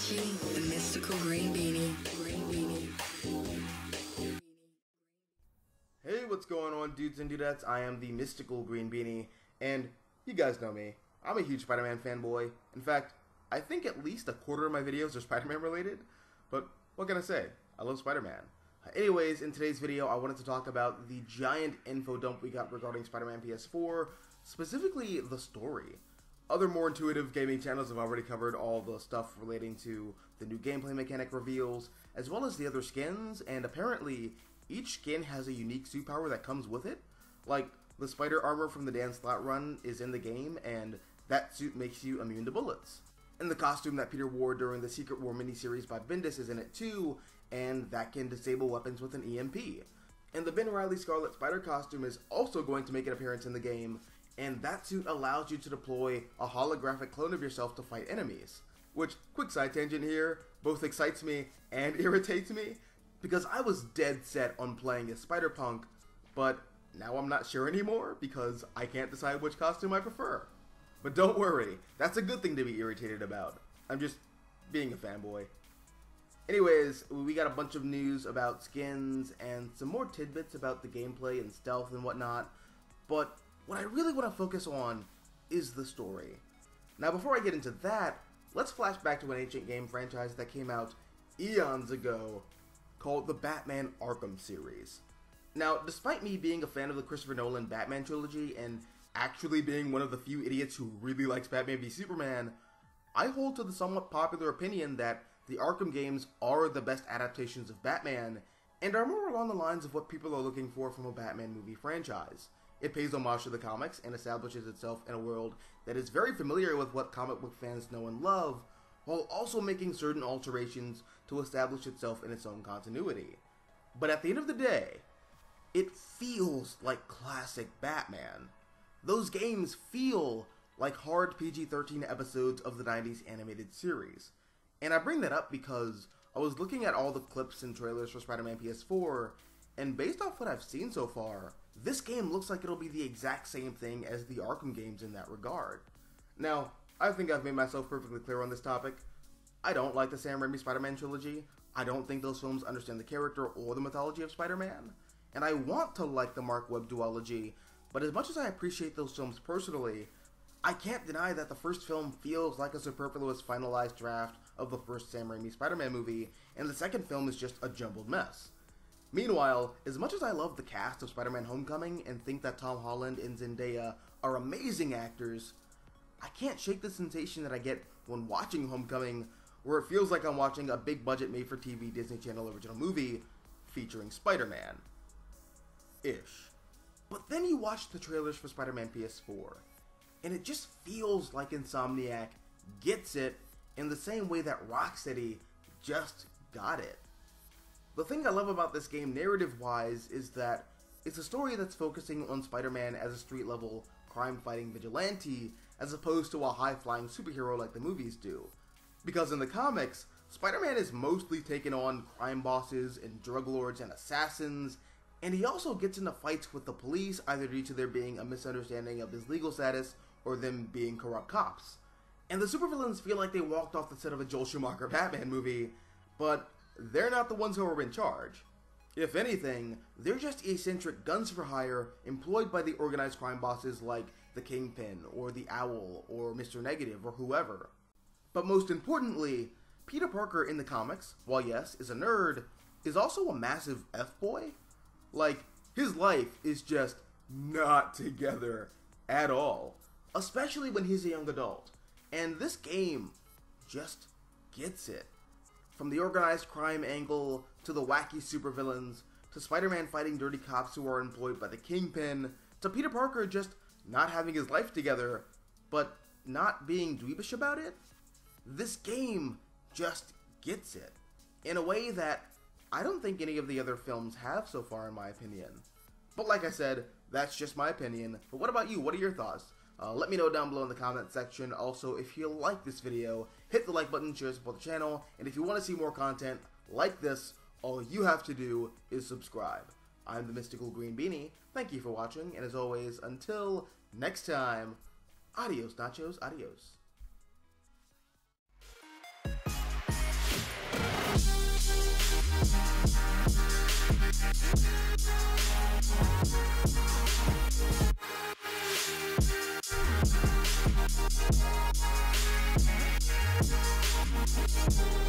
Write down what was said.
watching the Mystical Green Beanie. Hey, what's going on, dudes and dudettes? I am the Mystical Green Beanie, and you guys know me. I'm a huge Spider-Man fanboy. In fact, I think at least a quarter of my videos are Spider-Man related, but what can I say? I love Spider-Man. Anyways, in today's video, I wanted to talk about the giant info dump we got regarding Spider-Man PS4, specifically the story. Other more intuitive gaming channels have already covered all the stuff relating to the new gameplay mechanic reveals, as well as the other skins, and apparently, each skin has a unique superpower that comes with it. Like, the spider armor from the Dan Slott run is in the game, and that suit makes you immune to bullets. And the costume that Peter wore during the Secret War miniseries by Bendis is in it too, and that can disable weapons with an EMP. And the Ben Reilly Scarlet Spider costume is also going to make an appearance in the game, and that suit allows you to deploy a holographic clone of yourself to fight enemies. Which, quick side tangent here, both excites me and irritates me, because I was dead set on playing as Spider-Punk, but now I'm not sure anymore because I can't decide which costume I prefer. But don't worry, that's a good thing to be irritated about. I'm just being a fanboy. Anyways, we got a bunch of news about skins and some more tidbits about the gameplay and stealth and whatnot, but what I really want to focus on is the story. Now before I get into that, let's flash back to an ancient game franchise that came out eons ago called the Batman Arkham series. Now, despite me being a fan of the Christopher Nolan Batman trilogy and actually being one of the few idiots who really likes Batman v Superman, I hold to the somewhat popular opinion that the Arkham games are the best adaptations of Batman and are more along the lines of what people are looking for from a Batman movie franchise. It pays homage to the comics and establishes itself in a world that is very familiar with what comic book fans know and love, while also making certain alterations to establish itself in its own continuity. But at the end of the day, it feels like classic Batman. Those games feel like hard PG-13 episodes of the 90s animated series. And I bring that up because I was looking at all the clips and trailers for Spider-Man PS4, and based off what I've seen so far, this game looks like it'll be the exact same thing as the Arkham games in that regard. Now, I think I've made myself perfectly clear on this topic. I don't like the Sam Raimi Spider-Man trilogy. I don't think those films understand the character or the mythology of Spider-Man. And I want to like the Mark Webb duology, but as much as I appreciate those films personally, I can't deny that the first film feels like a superfluous finalized draft of the first Sam Raimi Spider-Man movie, and the second film is just a jumbled mess. Meanwhile, as much as I love the cast of Spider-Man Homecoming and think that Tom Holland and Zendaya are amazing actors, I can't shake the sensation that I get when watching Homecoming, where it feels like I'm watching a big-budget made-for-TV Disney Channel original movie featuring Spider-Man. Ish. But then you watch the trailers for Spider-Man PS4, and it just feels like Insomniac gets it in the same way that Rocksteady just got it. The thing I love about this game narrative-wise is that it's a story that's focusing on Spider-Man as a street-level crime-fighting vigilante as opposed to a high-flying superhero like the movies do. Because in the comics, Spider-Man is mostly taking on crime bosses and drug lords and assassins, and he also gets into fights with the police either due to there being a misunderstanding of his legal status or them being corrupt cops. And the supervillains feel like they walked off the set of a Joel Schumacher Batman movie, but they're not the ones who are in charge. If anything, they're just eccentric guns for hire employed by the organized crime bosses like the Kingpin or the Owl or Mr. Negative or whoever. But most importantly, Peter Parker in the comics, while yes, is a nerd, is also a massive F-boy. Like, his life is just not together at all, especially when he's a young adult. And this game just gets it. From the organized crime angle, to the wacky supervillains, to Spider-Man fighting dirty cops who are employed by the Kingpin, to Peter Parker just not having his life together, but not being dweebish about it. This game just gets it, in a way that I don't think any of the other films have so far, in my opinion. But like I said, that's just my opinion. But what about you? What are your thoughts? Let me know down below in the comment section. Also, if you like this video, hit the like button, share, support the channel, and if you want to see more content like this, all you have to do is subscribe. I'm the Mystical Green Beanie. Thank you for watching, and as always, until next time, adios nachos, adios. Bye.